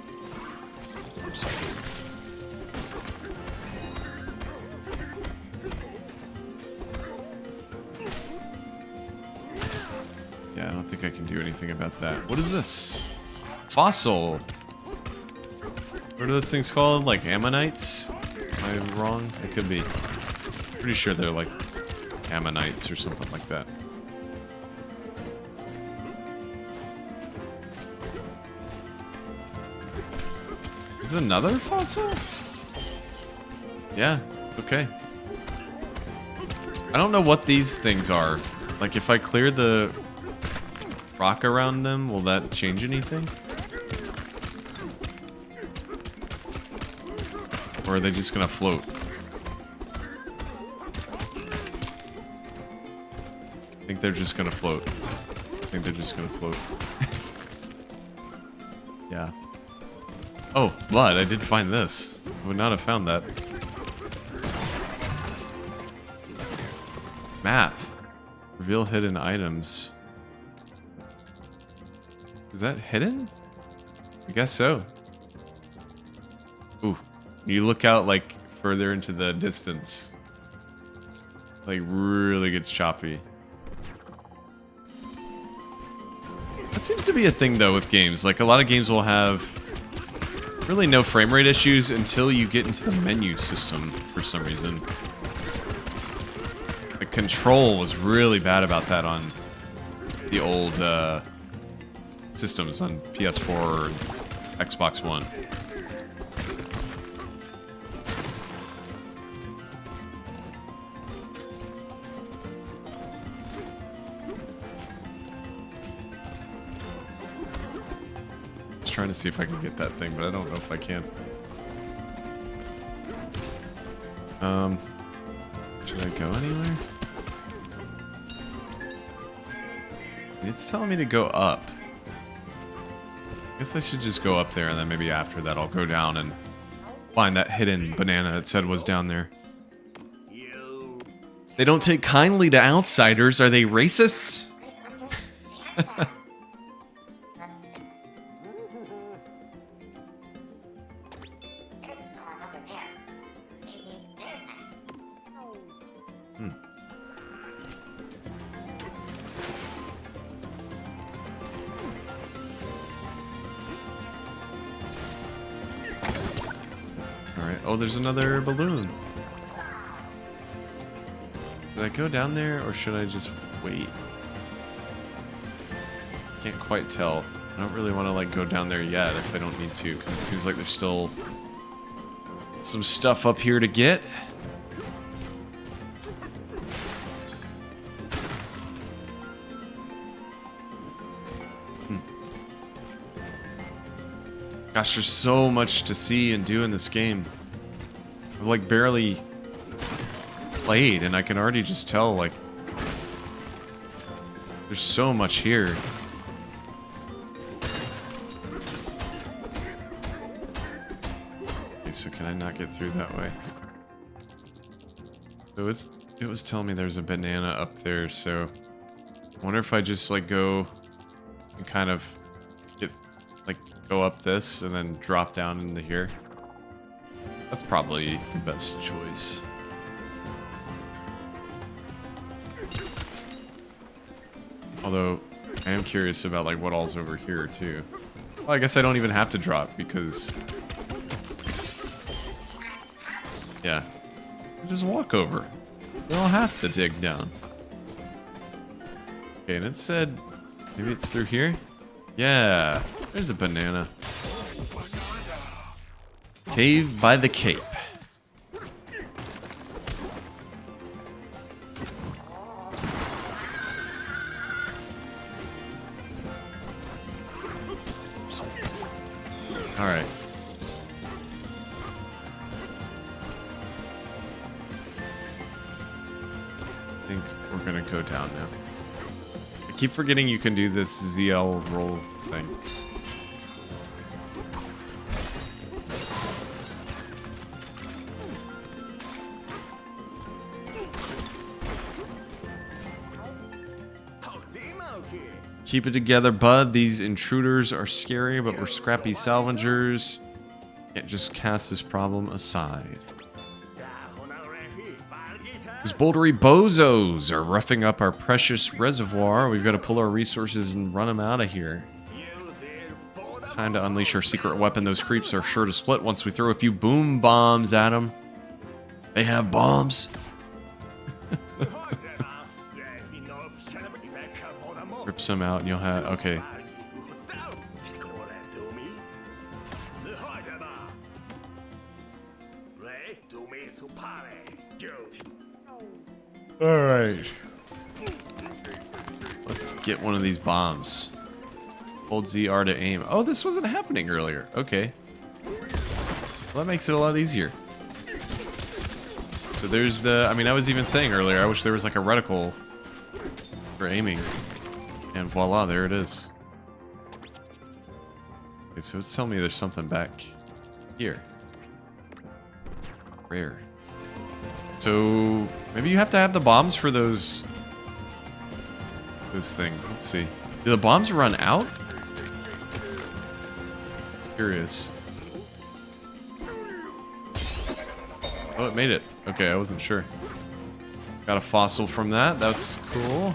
Yeah, I don't think I can do anything about that. What is this? Fossil. What are those things called? Like ammonites? Am I wrong? It could be. Pretty sure they're like ammonites or something like that. Is this another fossil? Yeah, okay. I don't know what these things are. Like, if I clear the rock around them, will that change anything? Or are they just gonna float? I think they're just gonna float. I think they're just gonna float. Yeah. Oh, blood, I did find this. I would not have found that. Map. Reveal hidden items. Is that hidden? I guess so. Ooh. You look out, like, further into the distance. Like, really gets choppy. That seems to be a thing, though, with games. Like, a lot of games will have really no frame rate issues until you get into the menu system for some reason. The control was really bad about that on the old systems on PS4 or Xbox One. Trying to see if I can get that thing, but I don't know if I can. Should I go anywhere? It's telling me to go up. I guess I should just go up there, and then maybe after that I'll go down and find that hidden banana it said was down there. They don't take kindly to outsiders. Are they racists? Oh, there's another balloon. Did I go down there, or should I just wait? Can't quite tell. I don't really want to, like, go down there yet if I don't need to, because it seems like there's still some stuff up here to get. Gosh, there's so much to see and do in this game. I've, like, barely played, and I can already just tell, like, there's so much here. Okay, so can I not get through that way? So it was telling me there's a banana up there, so I wonder if I just, like, go and kind of get, like, go up this and then drop down into here. That's probably the best choice. Although, I am curious about, like, what all's over here, too. Well, I guess I don't even have to drop, because... Yeah. I just walk over. You don't have to dig down. Okay, and it said... Maybe it's through here? Yeah. There's a banana. Cave by the Cape. Alright. I think we're gonna go down now. I keep forgetting you can do this ZL roll thing. Keep it together, bud. These intruders are scary, but we're scrappy salvagers. Can't just cast this problem aside. These bouldery bozos are roughing up our precious reservoir. We've got to pull our resources and run them out of here. Time to unleash our secret weapon. Those creeps are sure to split once we throw a few boom bombs at them. They have bombs. Rip some out and you'll have... Okay. Alright. Let's get one of these bombs. Hold ZR to aim. Oh, this wasn't happening earlier. Okay. Well, that makes it a lot easier. So there's the... I mean, I was even saying earlier, I wish there was like a reticle for aiming. And voila, there it is. Okay, so it's telling me there's something back here. Rare. So maybe you have to have the bombs for those things. Let's see. Do the bombs run out? Curious. Oh, it made it. Okay, I wasn't sure. Got a fossil from that. That's cool.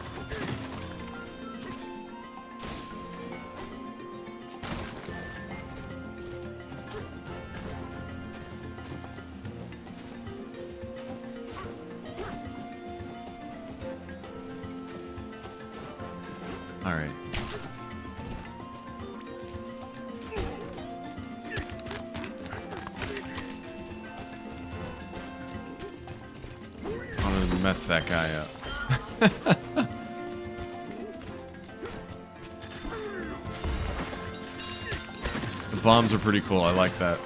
Alright. I'm gonna mess that guy up. The bombs are pretty cool. I like that.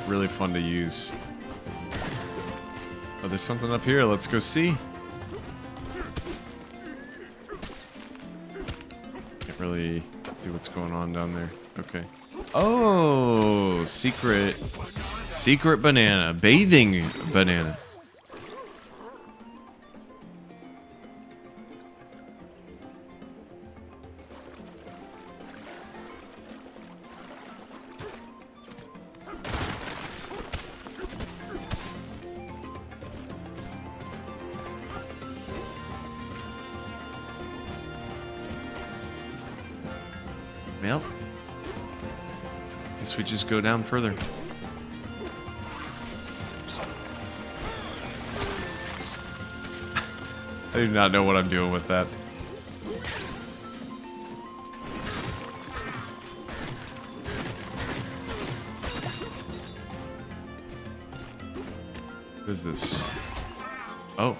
Really fun to use. Oh, there's something up here. Let's go see. Really do what's going on down there. Okay. Oh, secret banana, bathing banana. Well, guess we just go down further. I do not know what I'm doing with that. What is this? Oh.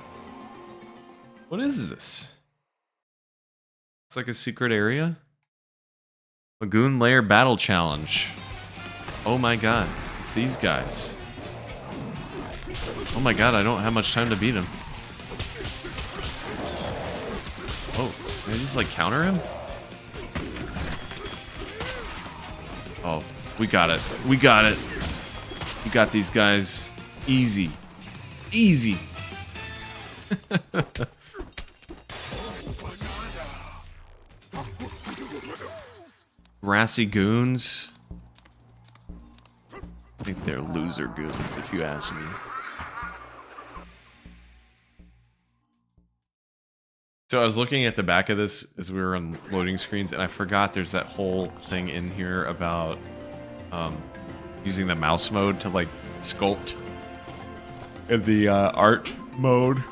What is this? It's like a secret area? Lagoon Lair Battle Challenge. Oh my god, it's these guys. Oh my god, I don't have much time to beat him. Oh, can I just like counter him? Oh, we got it. We got it. We got these guys. Easy. Easy. Grassy goons. I think they're loser goons, if you ask me. So I was looking at the back of this as we were on loading screens, and I forgot there's that whole thing in here about using the mouse mode to like sculpt in the art mode.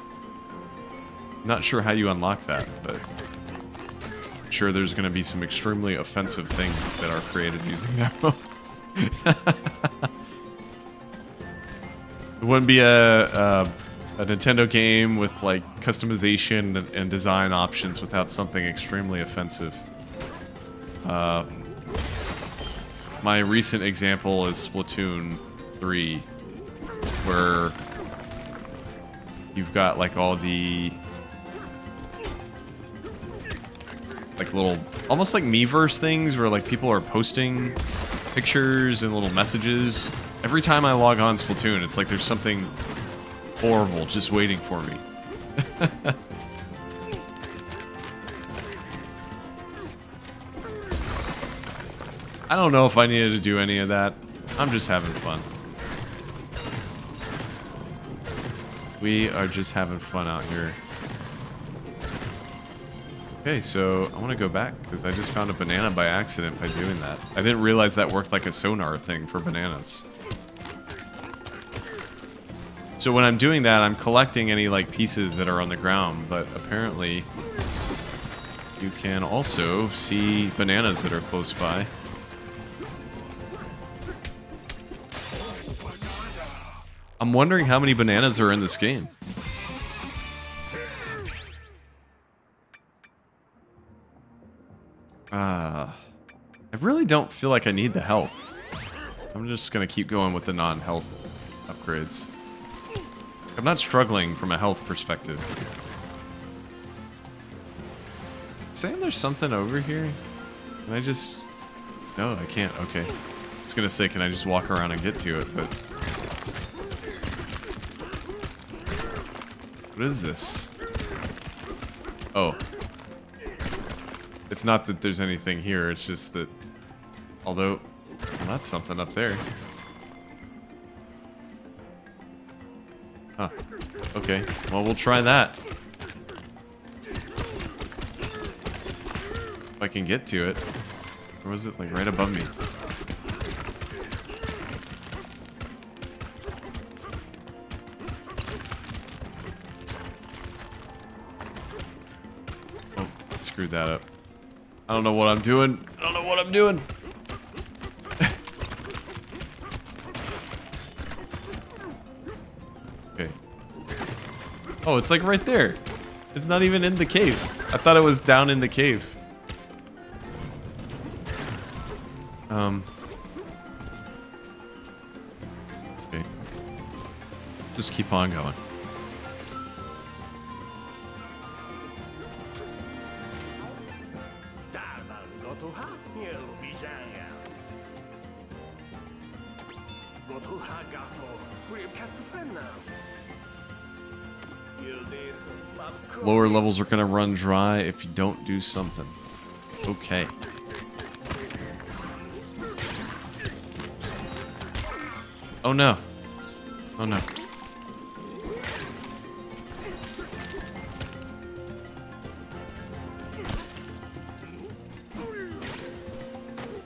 Not sure how you unlock that, but I'm sure there's going to be some extremely offensive things that are created using that mode. It wouldn't be a Nintendo game with like customization and design options without something extremely offensive. My recent example is Splatoon 3, where you've got like all the like little, almost like Miiverse things where like people are posting pictures and little messages. Every time I log on Splatoon, it's like there's something horrible just waiting for me. I don't know if I needed to do any of that. I'm just having fun. We are just having fun out here. Okay, so I want to go back because I just found a banana by accident by doing that. I didn't realize that worked like a sonar thing for bananas. So when I'm doing that, I'm collecting any like pieces that are on the ground, but apparently you can also see bananas that are close by. I'm wondering how many bananas are in this game. I really don't feel like I need the health. I'm just gonna keep going with the non-health upgrades. I'm not struggling from a health perspective. Saying there's something over here? Can I just... No, I can't. Okay. I was gonna say, can I just walk around and get to it, but... What is this? Oh. It's not that there's anything here, it's just that... Although... Well, that's something up there. Huh. Okay. Well, we'll try that. If I can get to it. Or was it, like, right above me? Oh, screwed that up. I don't know what I'm doing. I don't know what I'm doing. Okay. Oh, it's like right there. It's not even in the cave. I thought it was down in the cave. Okay. Just keep on going. Lower levels are gonna run dry if you don't do something. Okay. Oh no. Oh no.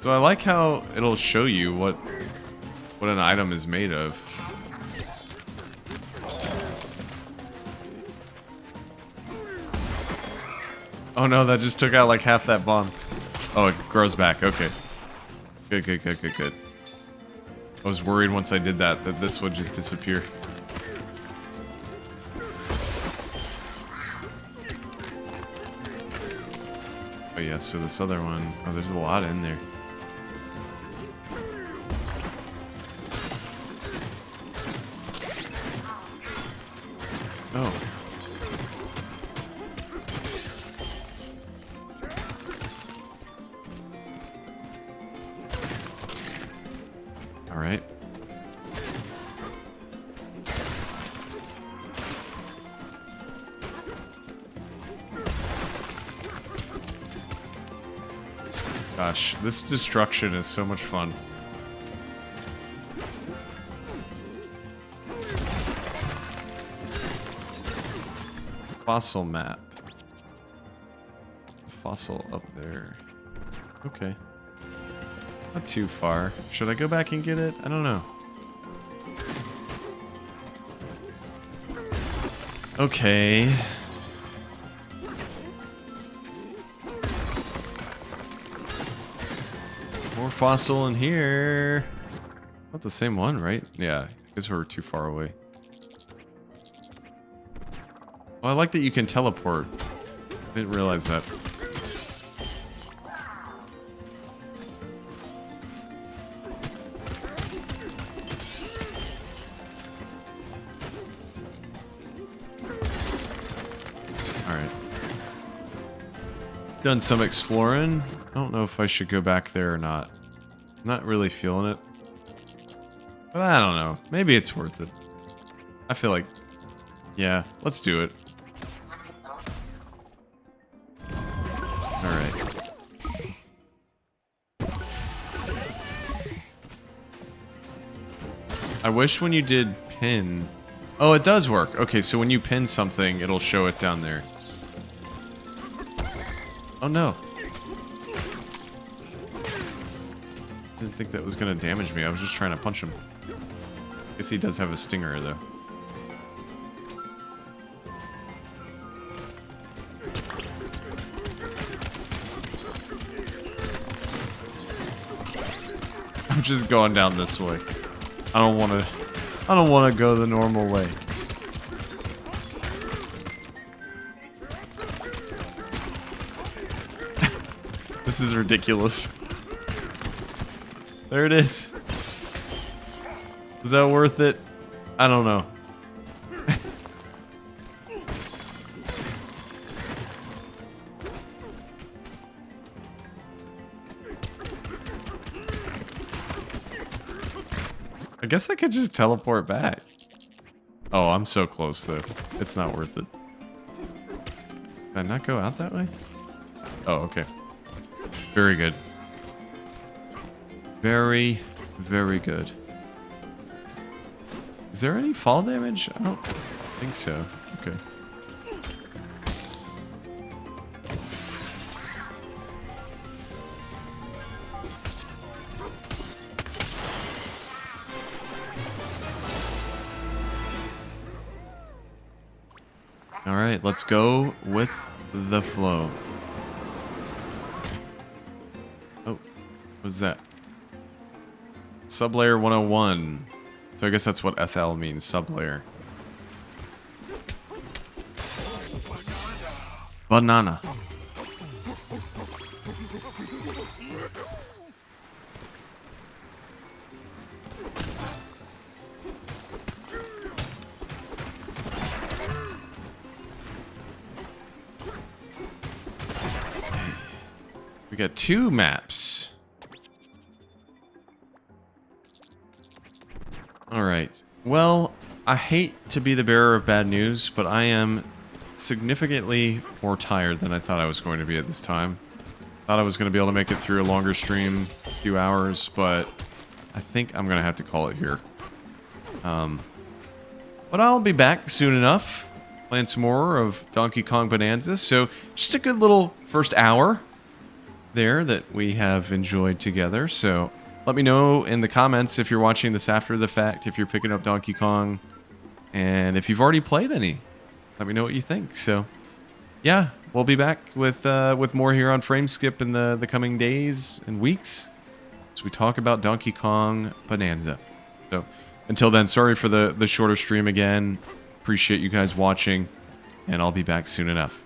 So I like how it'll show you what an item is made of. Oh no, that just took out like half that bomb. Oh, it grows back. Okay. Good, good, good, good, good. I was worried once I did that this would just disappear. Oh yeah, so this other one... Oh, there's a lot in there. Oh. Alright. Gosh, this destruction is so much fun. Fossil map. fossil up there. Okay. Not too far. Should I go back and get it? I don't know. Okay. More fossil in here. Not the same one, right? Yeah, I guess we're too far away. Well, I like that you can teleport. I didn't realize that. Alright. Done some exploring. I don't know if I should go back there or not. I'm not really feeling it. But I don't know. Maybe it's worth it. I feel like... Yeah, let's do it. Alright. I wish when you did pin... Oh, it does work. Okay, so when you pin something, it'll show it down there. Oh no. Didn't think that was gonna damage me. I was just trying to punch him. Guess he does have a stinger though. I'm just going down this way. I don't wanna go the normal way. This is ridiculous. There it is. Is that worth it? I don't know. I guess I could just teleport back. Oh, I'm so close though. It's not worth it. Did I not go out that way? Oh, okay. Very good. Very, very good. Is there any fall damage? I don't think so. Okay. All right, let's go with the flow. Oh, what's that? Sublayer 101. So I guess that's what SL means, sublayer. Banana. We got 2 maps. Alright. Well, I hate to be the bearer of bad news, but I am significantly more tired than I thought I was going to be at this time. Thought I was going to be able to make it through a longer stream, a few hours, but I think I'm going to have to call it here. But I'll be back soon enough, playing some more of Donkey Kong Bonanza. So just a good little first hour there that we have enjoyed together. So let me know in the comments if you're watching this after the fact, if you're picking up Donkey Kong, and if you've already played any. Let me know what you think. So, yeah, we'll be back with more here on Frameskip in the coming days and weeks as we talk about Donkey Kong Bonanza. So, until then, sorry for the shorter stream again. Appreciate you guys watching, and I'll be back soon enough.